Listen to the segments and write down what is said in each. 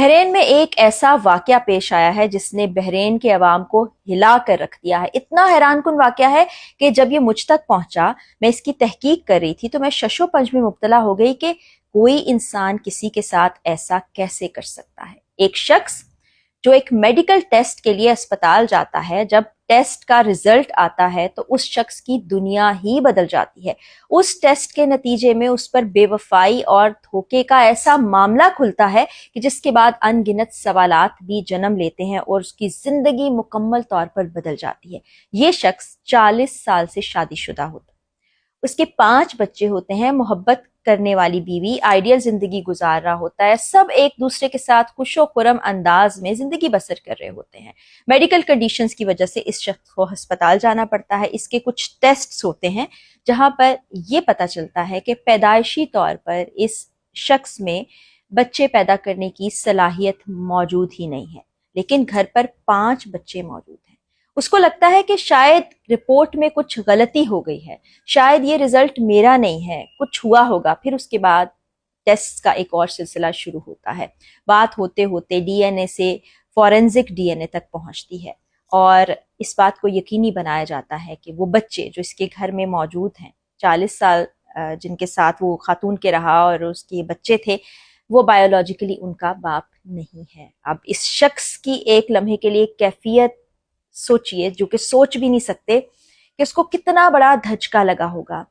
بحرین میں ایک ایسا واقعہ پیش آیا ہے جس نے بحرین کے عوام کو ہلا کر رکھ دیا ہے۔ اتنا حیران کن واقعہ ہے کہ جب یہ مجھ تک پہنچا، میں اس کی تحقیق کر رہی تھی تو میں شش و پنج میں مبتلا ہو گئی کہ کوئی انسان کسی کے ساتھ ایسا کیسے کر سکتا ہے۔ ایک شخص جو ایک میڈیکل ٹیسٹ کے لیے اسپتال جاتا ہے، جب ٹیسٹ کا رزلٹ آتا ہے تو اس شخص کی دنیا ہی بدل جاتی ہے۔ اس ٹیسٹ کے نتیجے میں اس پر بے وفائی اور دھوکے کا ایسا معاملہ کھلتا ہے کہ جس کے بعد ان گنت سوالات بھی جنم لیتے ہیں اور اس کی زندگی مکمل طور پر بدل جاتی ہے۔ یہ شخص 40 سال سے شادی شدہ ہوتا ہے، اس کے 5 بچے ہوتے ہیں، محبت کرنے والی بیوی، آئیڈیل زندگی گزار رہا ہوتا ہے، سب ایک دوسرے کے ساتھ خوش و خرم انداز میں زندگی بسر کر رہے ہوتے ہیں۔ میڈیکل کنڈیشنز کی وجہ سے اس شخص کو ہسپتال جانا پڑتا ہے۔ اس کے کچھ ٹیسٹس ہوتے ہیں جہاں پر یہ پتہ چلتا ہے کہ پیدائشی طور پر اس شخص میں بچے پیدا کرنے کی صلاحیت موجود ہی نہیں ہے، لیکن گھر پر 5 بچے موجود ہیں۔ اس کو لگتا ہے کہ شاید رپورٹ میں کچھ غلطی ہو گئی ہے، شاید یہ رزلٹ میرا نہیں ہے، کچھ ہوا ہوگا۔ پھر اس کے بعد ٹیسٹ کا ایک اور سلسلہ شروع ہوتا ہے۔ بات ہوتے ہوتے ڈی این اے سے فورینزک ڈی این اے تک پہنچتی ہے اور اس بات کو یقینی بنایا جاتا ہے کہ وہ بچے جو اس کے گھر میں موجود ہیں، 40 سال جن کے ساتھ وہ خاتون کے رہا اور اس کے بچے تھے، وہ بایولوجیکلی ان کا باپ نہیں ہے۔ اب اس شخص کی ایک لمحے کے لیے کیفیت سوچئے، جو کہ سوچ بھی نہیں سکتے کہ اس کو کتنا بڑا دھچکا لگا ہوگا۔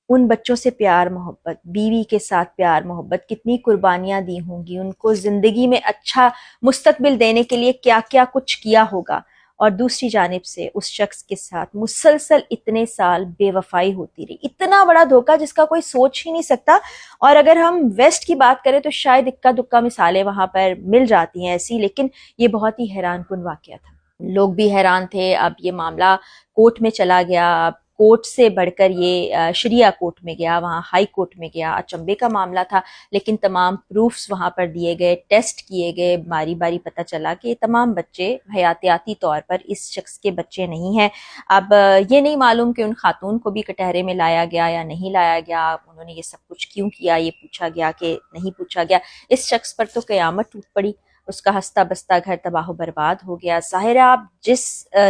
ان بچوں سے پیار محبت، بیوی کے ساتھ پیار محبت، کتنی قربانیاں دی ہوں گی، ان کو زندگی میں اچھا مستقبل دینے کے لیے کیا کیا کچھ کیا ہوگا، اور دوسری جانب سے اس شخص کے ساتھ مسلسل اتنے سال بے وفائی ہوتی رہی۔ اتنا بڑا دھوکہ جس کا کوئی سوچ ہی نہیں سکتا۔ اور اگر ہم ویسٹ کی بات کریں تو شاید اکا دکا مثالیں وہاں پر مل جاتی ہیں ایسی، لیکن یہ بہت ہی حیران کن واقعہ تھا۔ لوگ بھی حیران تھے۔ اب یہ معاملہ کورٹ میں چلا گیا، اب کورٹ سے بڑھ کر یہ شریعہ کورٹ میں گیا، وہاں ہائی کورٹ میں گیا۔ اچنبے کا معاملہ تھا، لیکن تمام پروفز وہاں پر دیے گئے، ٹیسٹ کیے گئے، باری باری پتہ چلا کہ یہ تمام بچے حیاتیاتی طور پر اس شخص کے بچے نہیں ہیں۔ اب یہ نہیں معلوم کہ ان خاتون کو بھی کٹہرے میں لایا گیا یا نہیں لایا گیا، انہوں نے یہ سب کچھ کیوں کیا، یہ پوچھا گیا کہ نہیں پوچھا گیا۔ اس شخص پر تو قیامت ٹوٹ پڑی، اس کا ہستہ بستہ گھر تباہ و برباد ہو گیا۔ ظاہر ہے آپ جس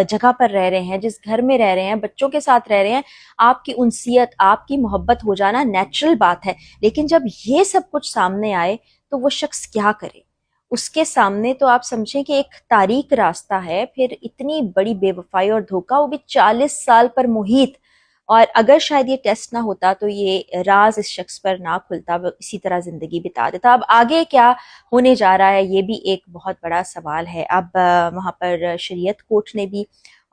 جگہ پر رہ رہے ہیں، جس گھر میں رہ رہے ہیں، بچوں کے ساتھ رہ رہے ہیں، آپ کی انسیت، آپ کی محبت ہو جانا نیچرل بات ہے، لیکن جب یہ سب کچھ سامنے آئے تو وہ شخص کیا کرے؟ اس کے سامنے تو آپ سمجھیں کہ ایک تاریک راستہ ہے، پھر اتنی بڑی بے وفائی اور دھوکہ، وہ بھی 40 سال پر محیط۔ اور اگر شاید یہ ٹیسٹ نہ ہوتا تو یہ راز اس شخص پر نہ کھلتا، وہ اسی طرح زندگی بتا دیتا۔ اب آگے کیا ہونے جا رہا ہے یہ بھی ایک بہت بڑا سوال ہے۔ اب وہاں پر شریعت کورٹ نے بھی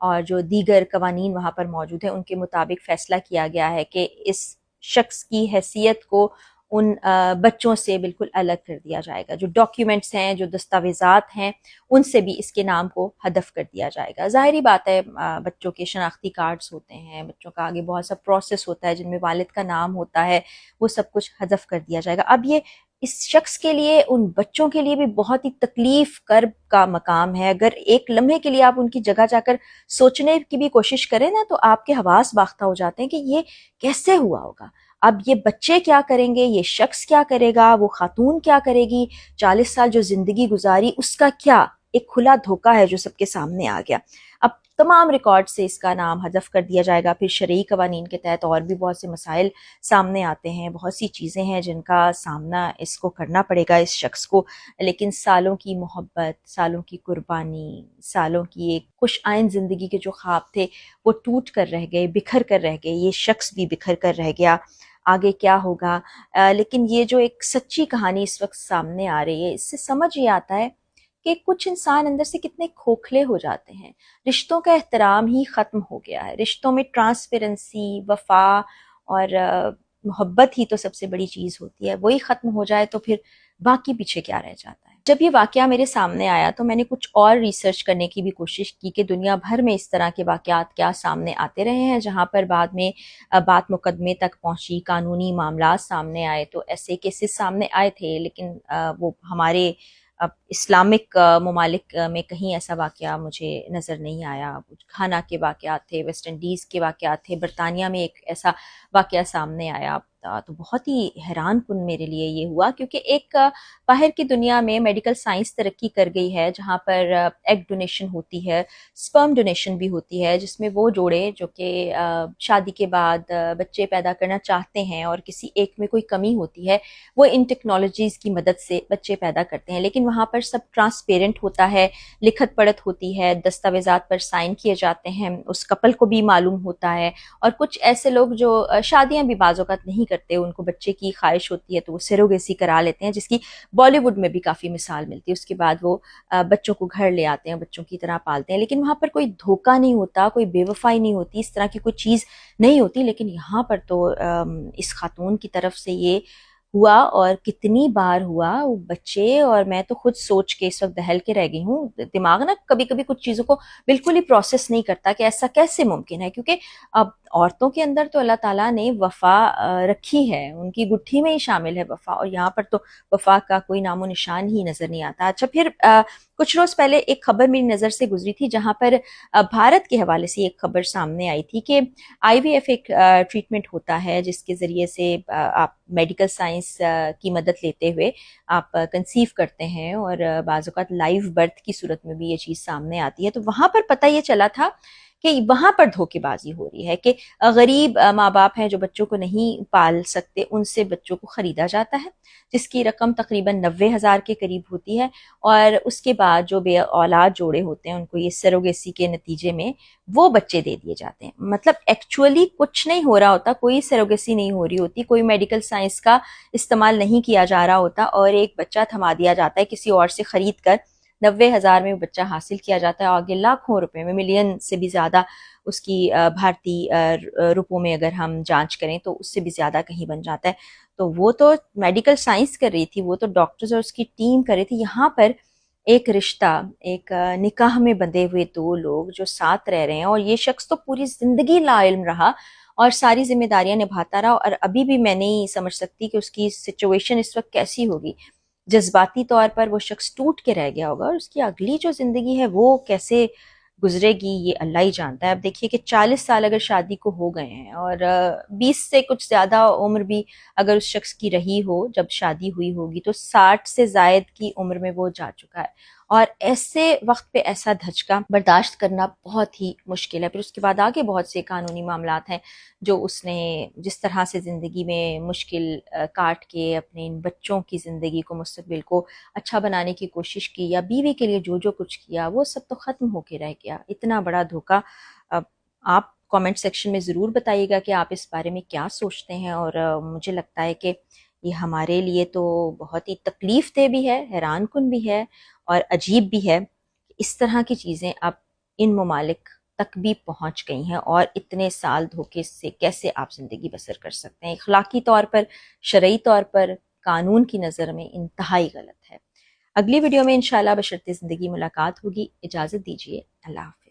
اور جو دیگر قوانین وہاں پر موجود ہیں ان کے مطابق فیصلہ کیا گیا ہے کہ اس شخص کی حیثیت کو ان بچوں سے بالکل الگ کر دیا جائے گا۔ جو ڈاکیومنٹس ہیں، جو دستاویزات ہیں، ان سے بھی اس کے نام کو حذف کر دیا جائے گا۔ ظاہری بات ہے، بچوں کے شناختی کارڈز ہوتے ہیں، بچوں کا آگے بہت سا پروسیس ہوتا ہے جن میں والد کا نام ہوتا ہے، وہ سب کچھ حذف کر دیا جائے گا۔ اب یہ اس شخص کے لیے، ان بچوں کے لیے بھی بہت ہی تکلیف کرب کا مقام ہے۔ اگر ایک لمحے کے لیے آپ ان کی جگہ جا کر سوچنے کی بھی کوشش کریں نا تو آپ کے حواس باختہ ہو جاتے ہیں کہ یہ کیسے ہوا ہوگا۔ اب یہ بچے کیا کریں گے، یہ شخص کیا کرے گا، وہ خاتون کیا کرے گی، 40 سال جو زندگی گزاری اس کا کیا؟ ایک کھلا دھوکہ ہے جو سب کے سامنے آ گیا۔ اب تمام ریکارڈ سے اس کا نام حذف کر دیا جائے گا۔ پھر شرعی قوانین کے تحت اور بھی بہت سے مسائل سامنے آتے ہیں، بہت سی چیزیں ہیں جن کا سامنا اس کو کرنا پڑے گا اس شخص کو، لیکن سالوں کی محبت، سالوں کی قربانی، سالوں کی ایک خوش آئند زندگی کے جو خواب تھے وہ ٹوٹ کر رہ گئے، بکھر کر رہ گئے۔ یہ شخص بھی بکھر کر رہ گیا۔ آگے کیا ہوگا؟ لیکن یہ جو ایک سچی کہانی اس وقت سامنے آ رہی ہے، اس سے سمجھ یہ آتا ہے کہ کچھ انسان اندر سے کتنے کھوکھلے ہو جاتے ہیں۔ رشتوں کا احترام ہی ختم ہو گیا ہے، رشتوں میں ٹرانسپیرنسی، وفا اور محبت ہی تو سب سے بڑی چیز ہوتی ہے، وہی ختم ہو جائے تو پھر باقی پیچھے کیا رہ جاتا ہے۔ جب یہ واقعہ میرے سامنے آیا تو میں نے کچھ اور ریسرچ کرنے کی بھی کوشش کی کہ دنیا بھر میں اس طرح کے واقعات کیا سامنے آتے رہے ہیں، جہاں پر بعد میں بات مقدمے تک پہنچی، قانونی معاملات سامنے آئے، تو ایسے کیسز سامنے آئے تھے، لیکن وہ ہمارے اسلامک ممالک میں کہیں ایسا واقعہ مجھے نظر نہیں آیا۔ گھانا کے واقعات تھے، ویسٹ انڈیز کے واقعات تھے، برطانیہ میں ایک ایسا واقعہ سامنے آیا۔ تو بہت ہی حیران کن میرے لیے یہ ہوا، کیونکہ ایک باہر کی دنیا میں میڈیکل سائنس ترقی کر گئی ہے جہاں پر ایگ ڈونیشن ہوتی ہے، سپرم ڈونیشن بھی ہوتی ہے، جس میں وہ جوڑے جو کہ شادی کے بعد بچے پیدا کرنا چاہتے ہیں اور کسی ایک میں کوئی کمی ہوتی ہے، وہ ان ٹیکنالوجیز کی مدد سے بچے پیدا کرتے ہیں، لیکن وہاں پر سب ٹرانسپیرنٹ ہوتا ہے، لکھت پڑھت ہوتی ہے، دستاویزات پر سائن کیے جاتے ہیں، اس کپل کو بھی معلوم ہوتا ہے، اور کچھ ایسے لوگ جو شادیاں بھی بعض اوقات نہیں کرتے، ان کو بچے کی خواہش ہوتی ہے تو وہ سیروگیسی کرا لیتے ہیں، جس کی بالی ووڈ میں بھی کافی مثال ملتی ہے، اس کے بعد وہ بچوں کو گھر لے آتے ہیں، بچوں کی طرح پالتے ہیں، لیکن وہاں پر کوئی دھوکہ نہیں ہوتا، کوئی بے وفائی نہیں ہوتی، اس طرح کی کوئی چیز نہیں ہوتی، لیکن یہاں پر تو اس خاتون کی طرف سے یہ ہوا، اور کتنی بار ہوا وہ بچے، اور میں تو خود سوچ کے اس وقت دہل کے رہ گئی ہوں، دماغ نا کبھی کبھی کچھ چیزوں کو بالکل ہی پروسیس نہیں کرتا کہ ایسا کیسے ممکن ہے، کیونکہ اب عورتوں کے اندر تو اللہ تعالیٰ نے وفا رکھی ہے، ان کی گٹھی میں ہی شامل ہے وفا، اور یہاں پر تو وفا کا کوئی نام و نشان ہی نظر نہیں آتا۔ اچھا، پھر کچھ روز پہلے ایک خبر میری نظر سے گزری تھی جہاں پر بھارت کے حوالے سے ایک خبر سامنے آئی تھی کہ آئی وی ایف ایک ٹریٹمنٹ ہوتا ہے جس کے ذریعے سے آپ میڈیکل سائنس کی مدد لیتے ہوئے آپ کنسیو کرتے ہیں، اور بعض اوقات لائیو برتھ کی صورت میں بھی یہ چیز سامنے آتی ہے۔ تو وہاں پر پتہ یہ چلا تھا کہ وہاں پر دھوکے بازی ہو رہی ہے، کہ غریب ماں باپ ہیں جو بچوں کو نہیں پال سکتے، ان سے بچوں کو خریدا جاتا ہے، جس کی رقم تقریباً 90,000 کے قریب ہوتی ہے، اور اس کے بعد جو بے اولاد جوڑے ہوتے ہیں ان کو یہ سیروگیسی کے نتیجے میں وہ بچے دے دیے جاتے ہیں۔ مطلب ایکچولی کچھ نہیں ہو رہا ہوتا، کوئی سیروگیسی نہیں ہو رہی ہوتی، کوئی میڈیکل سائنس کا استعمال نہیں کیا جا رہا ہوتا، اور ایک بچہ تھما دیا جاتا ہے کسی اور سے خرید کر، 90,000 میں وہ بچہ حاصل کیا جاتا ہے، آگے لاکھوں روپے میں، ملین سے بھی زیادہ اس کی بھارتی روپوں میں اگر ہم جانچ کریں تو اس سے بھی زیادہ کہیں بن جاتا ہے۔ تو وہ تو میڈیکل سائنس کر رہی تھی، وہ تو ڈاکٹرز اور اس کی ٹیم کر رہی تھی، یہاں پر ایک رشتہ، ایک نکاح میں بندھے ہوئے دو لوگ جو ساتھ رہ رہے ہیں، اور یہ شخص تو پوری زندگی لا علم رہا اور ساری ذمہ داریاں نبھاتا رہا، اور ابھی بھی میں نہیں سمجھ سکتی کہ اس کی سچویشن اس وقت کیسی ہوگی، جذباتی طور پر وہ شخص ٹوٹ کے رہ گیا ہوگا، اور اس کی اگلی جو زندگی ہے وہ کیسے گزرے گی یہ اللہ ہی جانتا ہے۔ اب دیکھیے کہ 40 سال اگر شادی کو ہو گئے ہیں، اور 20 سے کچھ زیادہ عمر بھی اگر اس شخص کی رہی ہو جب شادی ہوئی ہوگی، تو 60 سے زائد کی عمر میں وہ جا چکا ہے، اور ایسے وقت پہ ایسا دھچکا برداشت کرنا بہت ہی مشکل ہے۔ پھر اس کے بعد آگے بہت سے قانونی معاملات ہیں جو اس نے جس طرح سے زندگی میں مشکل کاٹ کے اپنے ان بچوں کی زندگی کو، مستقبل کو اچھا بنانے کی کوشش کی، یا بیوی کے لیے جو جو کچھ کیا، وہ سب تو ختم ہو کے رہ گیا۔ اتنا بڑا دھوکہ۔ اب آپ کامنٹ سیکشن میں ضرور بتائیے گا کہ آپ اس بارے میں کیا سوچتے ہیں، اور مجھے لگتا ہے کہ یہ ہمارے لیے تو بہت ہی تکلیف دہ بھی ہے، حیران کن بھی ہے، اور عجیب بھی ہے کہ اس طرح کی چیزیں اب ان ممالک تک بھی پہنچ گئی ہیں، اور اتنے سال دھوکے سے کیسے آپ زندگی بسر کر سکتے ہیں، اخلاقی طور پر، شرعی طور پر، قانون کی نظر میں انتہائی غلط ہے۔ اگلی ویڈیو میں انشاءاللہ بشرط زندگی ملاقات ہوگی، اجازت دیجیے، اللہ حافظ۔